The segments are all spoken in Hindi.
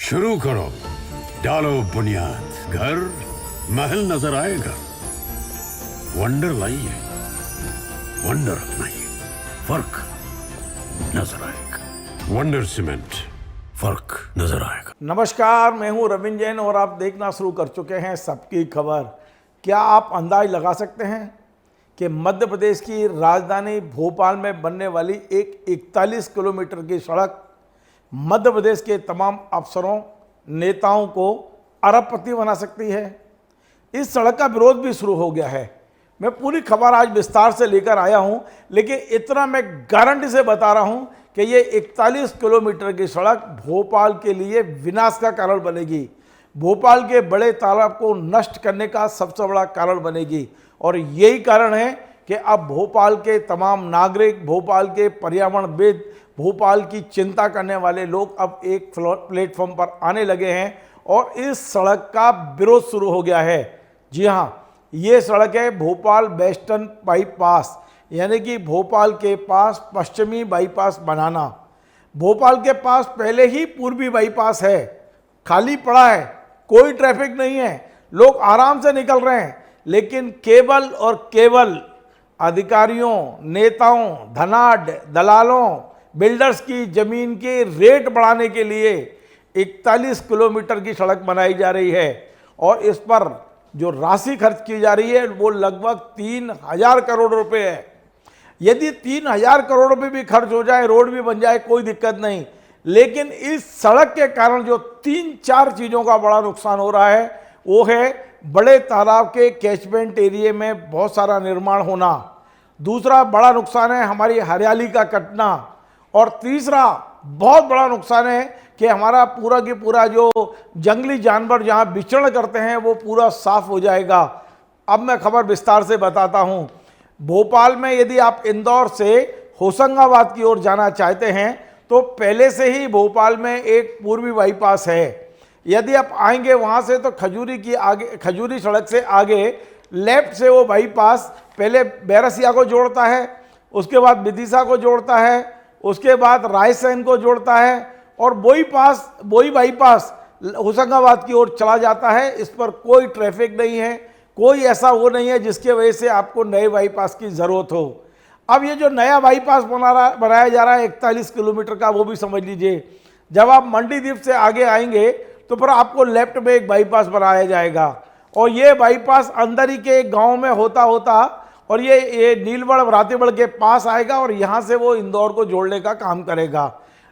शुरू करो, डालो बुनियाद, घर महल नजर आएगा। वंडर लाइए, वंडर अपनाइए, फर्क नजर आएगा। वंडर सीमेंट, फर्क नजर आएगा। नमस्कार, मैं हूं रविंद्र जैन और आप देखना शुरू कर चुके हैं सबकी खबर। क्या आप अंदाज लगा सकते हैं कि मध्य प्रदेश की राजधानी भोपाल में बनने वाली एक 41 किलोमीटर की सड़क मध्य प्रदेश के तमाम अफसरों, नेताओं को अरबपति बना सकती है। इस सड़क का विरोध भी शुरू हो गया है। मैं पूरी खबर आज विस्तार से लेकर आया हूं, लेकिन इतना मैं गारंटी से बता रहा हूं कि ये 41 किलोमीटर की सड़क भोपाल के लिए विनाश का कारण बनेगी। भोपाल के बड़े तालाब को नष्ट करने का सबसे बड़ा कारण बनेगी। और यही कारण है कि अब भोपाल के तमाम नागरिक, भोपाल के पर्यावरणविद, भोपाल की चिंता करने वाले लोग अब एक प्लेटफॉर्म पर आने लगे हैं और इस सड़क का विरोध शुरू हो गया है। जी हाँ, ये सड़क है भोपाल वेस्टर्न बाईपास, यानी कि भोपाल के पास पश्चिमी बाईपास बनाना। भोपाल के पास पहले ही पूर्वी बाईपास है, खाली पड़ा है, कोई ट्रैफिक नहीं है, लोग आराम से निकल रहे हैं। लेकिन केवल और केवल अधिकारियों, नेताओं, धनाढ्य, दलालों, बिल्डर्स की जमीन के रेट बढ़ाने के लिए 41 किलोमीटर की सड़क बनाई जा रही है और इस पर जो राशि खर्च की जा रही है वो लगभग 3000 करोड़ रुपए है। यदि 3000 करोड़ रुपए भी खर्च हो जाए, रोड भी बन जाए, कोई दिक्कत नहीं, लेकिन इस सड़क के कारण जो 3-4 चीज़ों का बड़ा नुकसान हो रहा है वो है बड़े तालाब के कैचमेंट एरिया में बहुत सारा निर्माण होना, दूसरा बड़ा नुकसान है हमारी हरियाली का कटना, और तीसरा बहुत बड़ा नुकसान है कि हमारा पूरा की पूरा जो जंगली जानवर जहां विचरण करते हैं वो पूरा साफ हो जाएगा। अब मैं खबर विस्तार से बताता हूं। भोपाल में यदि आप इंदौर से होशंगाबाद की ओर जाना चाहते हैं तो पहले से ही भोपाल में एक पूर्वी बाईपास है। यदि आप आएंगे वहां से तो खजूरी सड़क से आगे लेफ्ट से वो बाईपास पहले बैरसिया को जोड़ता है, उसके बाद विदिशा को जोड़ता है, उसके बाद रायसेन को जोड़ता है और वही बाईपास होशंगाबाद की ओर चला जाता है। इस पर कोई ट्रैफिक नहीं है, कोई ऐसा वो नहीं है जिसके वजह से आपको नए बाईपास की ज़रूरत हो। अब ये जो नया बाईपास बनाया जा रहा है 41 किलोमीटर का, वो भी समझ लीजिए। जब आप मंडीदीप से आगे आएंगे तो फिर आपको लेफ्ट में एक बाईपास बनाया जाएगा और ये बाईपास अंदर ही के एक गाँव में होता और ये नीलवड़ रातीबड़ के पास आएगा और यहाँ से वो इंदौर को जोड़ने का काम करेगा।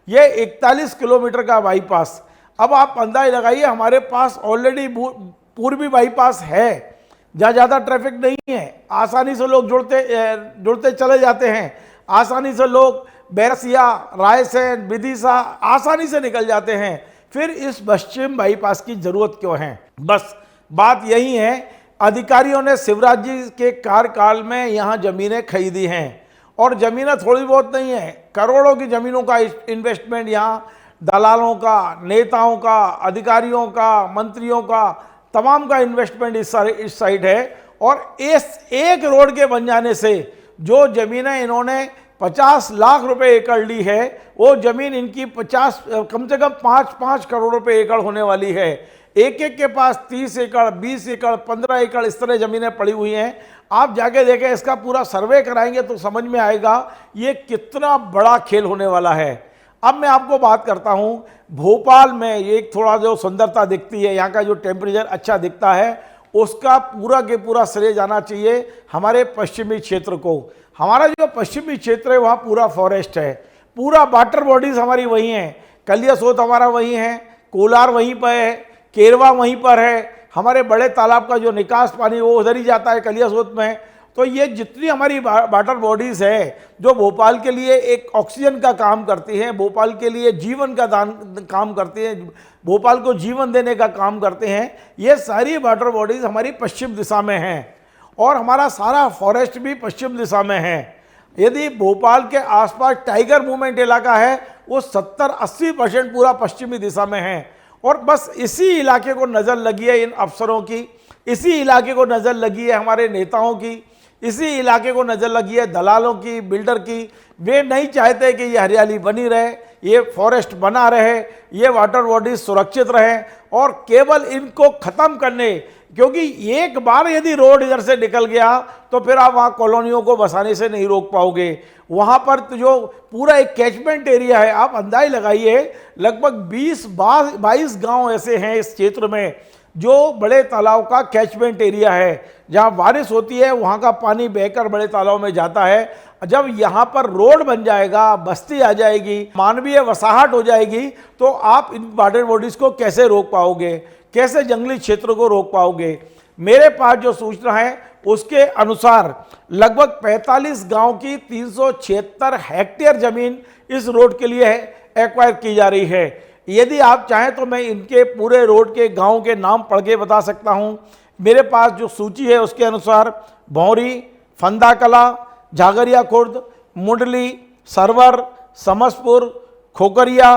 ये 41 किलोमीटर का बाईपास। अब आप अंदाज लगाइए, हमारे पास ऑलरेडी पूर्वी बाईपास है जहाँ ज़्यादा ट्रैफिक नहीं है, आसानी से लोग जुड़ते चले जाते हैं, आसानी से लोग बैरसिया, रायसेन, विदिशा आसानी से निकल जाते हैं। फिर इस पश्चिम बाईपास की ज़रूरत क्यों है? बस बात यही है, अधिकारियों ने शिवराज जी के कार्यकाल में यहाँ ज़मीनें खरीदी हैं और ज़मीनें थोड़ी बहुत नहीं है, करोड़ों की ज़मीनों का इन्वेस्टमेंट यहाँ दलालों का, नेताओं का, अधिकारियों का, मंत्रियों का, तमाम का इन्वेस्टमेंट इस साइड है। और इस एक रोड के बन जाने से जो ज़मीनें इन्होंने 50 लाख रुपए एकड़ ली है, वो ज़मीन इनकी कम से कम 5-5 करोड़ रुपए एकड़ होने वाली है। एक के पास 30 एकड़, 20 एकड़, 15 एकड़ इस तरह ज़मीनें पड़ी हुई हैं। आप जाके देखें, इसका पूरा सर्वे कराएंगे तो समझ में आएगा ये कितना बड़ा खेल होने वाला है। अब मैं आपको बात करता हूँ, भोपाल में एक थोड़ा जो सुंदरता दिखती है, यहाँ का जो टेम्परेचर अच्छा दिखता है, उसका पूरा के पूरा श्रेय जाना चाहिए हमारे पश्चिमी क्षेत्र को। हमारा जो पश्चिमी क्षेत्र है वहाँ पूरा फॉरेस्ट है, पूरा वाटर बॉडीज़ हमारी वहीं हैं, कलियासोत हमारा वहीं है, कोलार वहीं पर है, केरवा वहीं पर है, हमारे बड़े तालाब का जो निकास पानी वो उधर ही जाता है कलियासोत में। तो ये जितनी हमारी वाटर बॉडीज़ है जो भोपाल के लिए एक ऑक्सीजन का काम करती हैं, भोपाल के लिए जीवन का काम करती हैं, भोपाल को जीवन देने का काम करते हैं, ये सारी वाटर बॉडीज़ हमारी पश्चिम दिशा में हैं और हमारा सारा फॉरेस्ट भी पश्चिम दिशा में है। यदि भोपाल के आसपास टाइगर मूवमेंट इलाका है वो 70-80% पूरा पश्चिमी दिशा में है। और बस इसी इलाके को नज़र लगी है इन अफसरों की, इसी इलाके को नज़र लगी है हमारे नेताओं की, इसी इलाके को नज़र लगी है दलालों की, बिल्डर की। वे नहीं चाहते कि ये हरियाली बनी रहे, ये फॉरेस्ट बना रहे, ये वाटर बॉडीज सुरक्षित रहे और केवल इनको खत्म करने, क्योंकि एक बार यदि रोड इधर से निकल गया तो फिर आप वहाँ कॉलोनियों को बसाने से नहीं रोक पाओगे। वहाँ पर तो जो पूरा एक कैचमेंट एरिया है, आप अंदाज लगाइए लगभग 20-22 गांव ऐसे हैं इस क्षेत्र में जो बड़े तालाब का कैचमेंट एरिया है। जहाँ बारिश होती है वहाँ का पानी बहकर बड़े तालाब में जाता है। जब यहाँ पर रोड बन जाएगा, बस्ती आ जाएगी, मानवीय वसाहट हो जाएगी, तो आप इन वाटर बॉडीज को कैसे रोक पाओगे, कैसे जंगली क्षेत्र को रोक पाओगे। मेरे पास जो सूचना है उसके अनुसार लगभग 45 गांव की 376 हेक्टेयर जमीन इस रोड के लिए एक्वायर की जा रही है। यदि आप चाहें तो मैं इनके पूरे रोड के गांव के नाम पढ़ के बता सकता हूं। मेरे पास जो सूची है उसके अनुसार भौरी, फंदाकला, झागरिया खुर्द, मुंडली, सरवर, समसपुर, खोकरिया,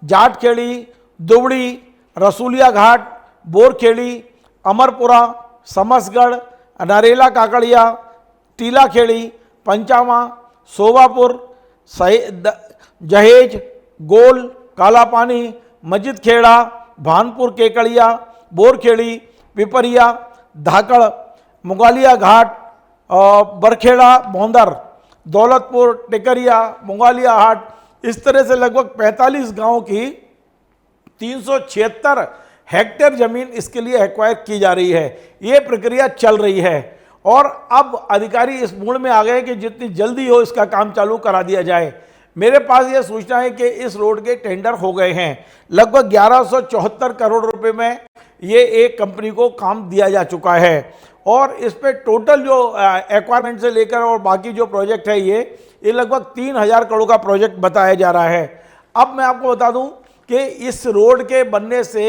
जाटखेड़ी, दुबड़ी, रसूलिया घाट, बोरखेड़ी, अमरपुरा, समसगढ़, नरेला काकड़िया, टीलाखेड़ी, पंचामा, सोवापुर, जहेज, गोल, कालापानी, मस्जिद खेड़ा, भानपुर केकड़िया, बोरखेड़ी, पिपरिया, धाकड़, मुगालिया घाट, बरखेड़ा, भौंदर, दौलतपुर, टिकरिया, मुगालिया हाट, इस तरह से लगभग 45 गांवों की 376 हेक्टेयर जमीन इसके लिए एक्वायर की जा रही है। ये प्रक्रिया चल रही है और अब अधिकारी इस मूड में आ गए कि जितनी जल्दी हो इसका काम चालू करा दिया जाए। मेरे पास यह सूचना है कि इस रोड के टेंडर हो गए हैं। लगभग 1174 करोड़ रुपए में ये एक कंपनी को काम दिया जा चुका है और इस पे टोटल जो एक्वायरमेंट से लेकर और बाकी जो प्रोजेक्ट है ये लगभग 3000 करोड़ का प्रोजेक्ट बताया जा रहा है। अब मैं आपको बता दूं कि इस रोड के बनने से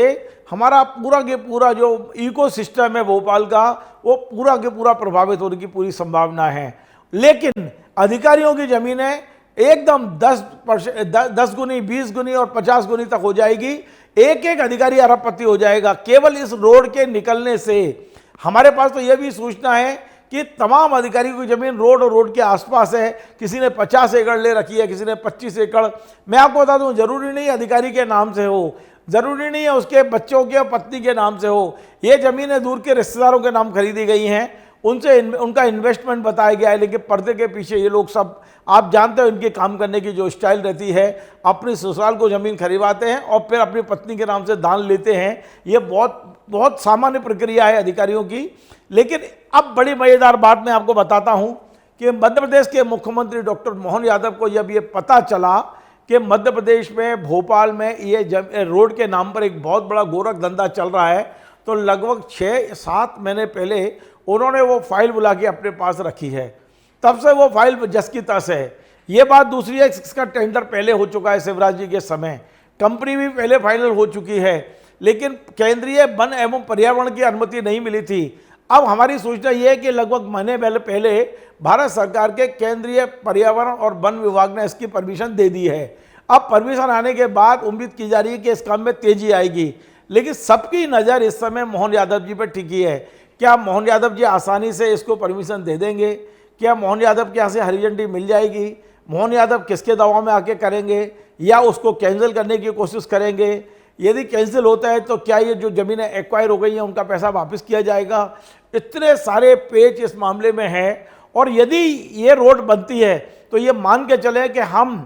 हमारा पूरा के पूरा जो इकोसिस्टम है भोपाल का, वो पूरा के पूरा प्रभावित होने की पूरी संभावना है। लेकिन अधिकारियों की ज़मीनें एकदम 10 गुनी, 20 गुनी और 50 गुनी तक हो जाएगी। एक एक अधिकारी अरबपति हो जाएगा केवल इस रोड के निकलने से। हमारे पास तो यह भी सूचना है कि तमाम अधिकारियों की जमीन रोड और रोड के आसपास है। किसी ने 50 एकड़ ले रखी है, किसी ने 25 एकड़। मैं आपको बता दूं, जरूरी नहीं अधिकारी के नाम से हो, जरूरी नहीं है उसके बच्चों के और पत्नी के नाम से हो। ये जमीनें दूर के रिश्तेदारों के नाम खरीदी गई हैं, उनसे उनका इन्वेस्टमेंट बताया गया है। लेकिन पर्दे के पीछे ये लोग सब, आप जानते हो इनके काम करने की जो स्टाइल रहती है, अपनी ससुराल को ज़मीन खरीदवाते हैं और फिर अपनी पत्नी के नाम से दान लेते हैं। ये बहुत सामान्य प्रक्रिया है अधिकारियों की। लेकिन अब बड़ी मज़ेदार बात मैं आपको बताता हूं कि मध्य प्रदेश के मुख्यमंत्री डॉक्टर मोहन यादव को जब ये पता चला कि मध्य प्रदेश में भोपाल में ये रोड के नाम पर एक बहुत बड़ा गोरख धंधा चल रहा है, तो लगभग 6-7 महीने पहले उन्होंने वो फाइल बुला के अपने पास रखी है। तब से वो फाइल जस की तस है। ये बात दूसरी है, इसका टेंडर पहले हो चुका है शिवराज जी के समय, कंपनी भी पहले फाइनल हो चुकी है, लेकिन केंद्रीय वन एवं पर्यावरण की अनुमति नहीं मिली थी। अब हमारी सूचना ये है कि लगभग महीने पहले भारत सरकार के केंद्रीय पर्यावरण और वन विभाग ने इसकी परमिशन दे दी है। अब परमिशन आने के बाद उम्मीद की जा रही है कि इस काम में तेजी आएगी। लेकिन सबकी नज़र इस समय मोहन यादव जी पर टिकी है। क्या मोहन यादव जी आसानी से इसको परमिशन दे देंगे? क्या मोहन यादव के यहाँ से हरी झंडी मिल जाएगी? मोहन यादव किसके दबाव में आके करेंगे या उसको कैंसिल करने की कोशिश करेंगे? यदि कैंसिल होता है तो क्या ये जो ज़मीनें एक्वायर हो गई हैं उनका पैसा वापस किया जाएगा? इतने सारे पेच इस मामले में हैं। और यदि ये रोड बनती है तो ये मान के चले कि हम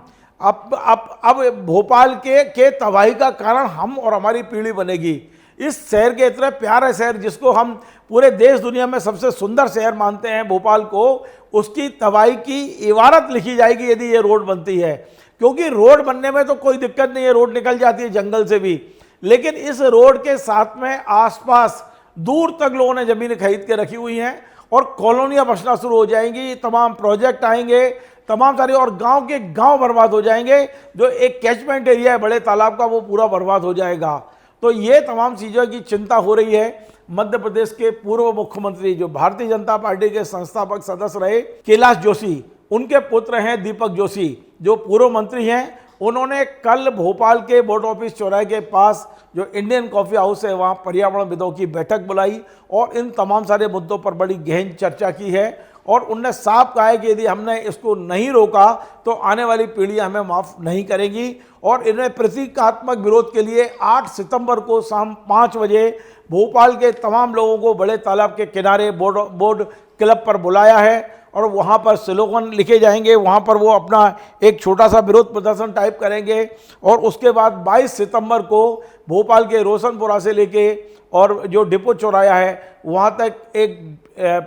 अब भोपाल के तबाही का कारण हम और हमारी पीढ़ी बनेगी। इस शहर के इतने प्यारे शहर जिसको हम पूरे देश दुनिया में सबसे सुंदर शहर मानते हैं भोपाल को, उसकी तबाही की इबारत लिखी जाएगी यदि ये रोड बनती है। क्योंकि रोड बनने में तो कोई दिक्कत नहीं है, रोड निकल जाती है जंगल से भी, लेकिन इस रोड के साथ में आसपास दूर तक लोगों ने ज़मीनें खरीद के रखी हुई हैं और कॉलोनियाँ बसना शुरू हो जाएंगी, तमाम प्रोजेक्ट आएंगे, तमाम सारे, और गांव के गांव बर्बाद हो जाएंगे। जो एक कैचमेंट एरिया है बड़े तालाब का, वो पूरा बर्बाद हो जाएगा। तो ये तमाम चीज़ों की चिंता हो रही है। मध्य प्रदेश के पूर्व मुख्यमंत्री जो भारतीय जनता पार्टी के संस्थापक सदस्य रहे कैलाश जोशी, उनके पुत्र हैं दीपक जोशी जो पूर्व मंत्री हैं। उन्होंने कल भोपाल के बोर्ड ऑफिस चौराहे के पास जो इंडियन कॉफ़ी हाउस है वहाँ पर्यावरणविदों की बैठक बुलाई और इन तमाम सारे मुद्दों पर बड़ी गहन चर्चा की है। और उनने साफ कहा है कि यदि हमने इसको नहीं रोका तो आने वाली पीढ़ियां हमें माफ़ नहीं करेगी। और इन्हें प्रतीकात्मक विरोध के लिए 8 सितंबर को शाम 5 बजे भोपाल के तमाम लोगों को बड़े तालाब के किनारे बोर्ड क्लब पर बुलाया है और वहाँ पर स्लोगन लिखे जाएंगे। वहाँ पर वो अपना एक छोटा सा विरोध प्रदर्शन टाइप करेंगे और उसके बाद 22 सितंबर को भोपाल के रोशनपुरा से लेके और जो डिपो चौराया है वहाँ तक एक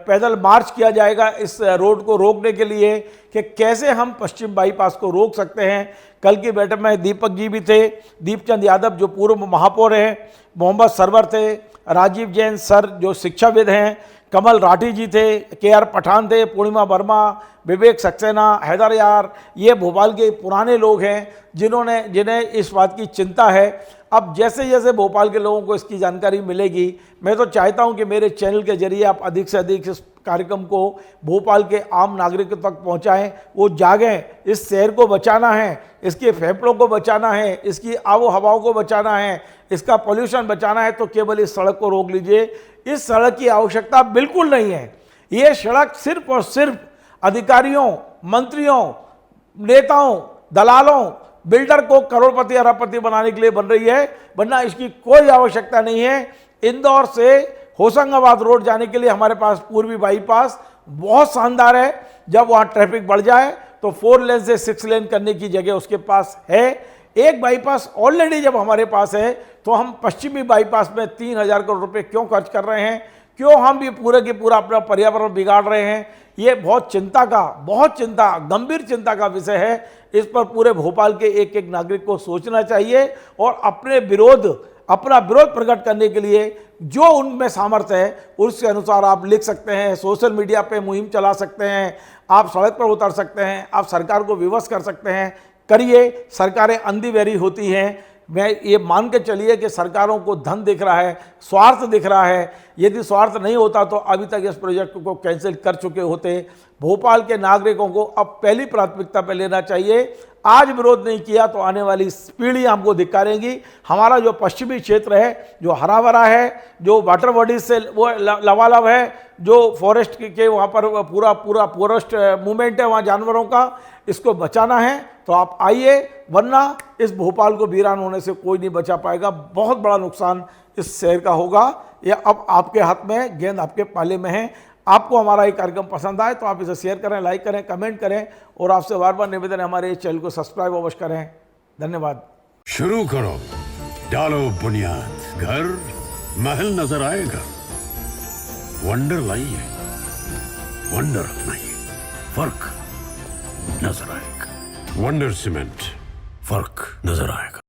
पैदल मार्च किया जाएगा इस रोड को रोकने के लिए कि कैसे हम पश्चिम बाईपास को रोक सकते हैं। कल की बैठक में दीपक जी भी थे, दीपचंद यादव जो पूर्व महापौर हैं, मोहम्मद सरवर थे, राजीव जैन सर जो शिक्षाविद हैं, कमल राठी जी थे, KR पठान थे, पूर्णिमा वर्मा, विवेक सक्सेना, हैदर यार, ये भोपाल के पुराने लोग हैं जिन्हें इस बात की चिंता है। अब जैसे जैसे भोपाल के लोगों को इसकी जानकारी मिलेगी, मैं तो चाहता हूं कि मेरे चैनल के जरिए आप अधिक से अधिक इस कार्यक्रम को भोपाल के आम नागरिकों तक पहुंचाएं, वो जागें। इस शहर को बचाना है, इसके फेफड़ों को बचाना है, इसकी आबो हवाओं को बचाना है, इसका पोल्यूशन बचाना है, तो केवल इस सड़क को रोक लीजिए। इस सड़क की आवश्यकता बिल्कुल नहीं है। ये सड़क सिर्फ और सिर्फ अधिकारियों, मंत्रियों, नेताओं, दलालों, बिल्डर को करोड़पति अरबपति बनाने के लिए बन रही है, वरना इसकी कोई आवश्यकता नहीं है। इंदौर से होशंगाबाद रोड जाने के लिए हमारे पास पूर्वी बाईपास बहुत शानदार है। जब वहाँ ट्रैफिक बढ़ जाए तो 4 लेन से 6 लेन करने की जगह उसके पास है। एक बाईपास ऑलरेडी जब हमारे पास है तो हम पश्चिमी बाईपास में 3000 करोड़ रुपए क्यों खर्च कर रहे हैं? क्यों हम भी पूरे के पूरा अपना पर्यावरण बिगाड़ रहे हैं? ये बहुत गंभीर चिंता का विषय है। इस पर पूरे भोपाल के एक एक नागरिक को सोचना चाहिए और अपना विरोध प्रकट करने के लिए जो उनमें सामर्थ्य है उसके अनुसार आप लिख सकते हैं, सोशल मीडिया पे मुहिम चला सकते हैं, आप सड़क पर उतर सकते हैं, आप सरकार को विवश कर सकते हैं। करिए, सरकारें अंधी बहरी होती हैं। मैं ये मान के चलिए कि सरकारों को धन दिख रहा है, स्वार्थ दिख रहा है। यदि स्वार्थ नहीं होता तो अभी तक इस प्रोजेक्ट को कैंसिल कर चुके होते। भोपाल के नागरिकों को अब पहली प्राथमिकता पे लेना चाहिए। आज विरोध नहीं किया तो आने वाली पीढ़ी हमको धिक्कारेंगी। हमारा जो पश्चिमी क्षेत्र है, जो हरा भरा है, जो वाटर बॉडीज से वो लबालब है, जो फॉरेस्ट के वहाँ पर पूरा फॉरेस्ट मूवमेंट है वहाँ जानवरों का, इसको बचाना है तो आप आइए, वरना इस भोपाल को वीरान होने से कोई नहीं बचा पाएगा। बहुत बड़ा नुकसान इस शहर का होगा। यह अब आपके हाथ में है, गेंद आपके पाले में है। आपको हमारा ये कार्यक्रम पसंद आए तो आप इसे शेयर करें, लाइक करें, कमेंट करें और आपसे बार बार निवेदन है हमारे चैनल को सब्सक्राइब अवश्य करें। धन्यवाद। शुरू करो, डालो बुनियाद, घर महल नजर आएगा। वंडर लाइए, वंडर अपनाइए, फर्क नजर आएगा। वंडर सीमेंट, फर्क नजर आएगा।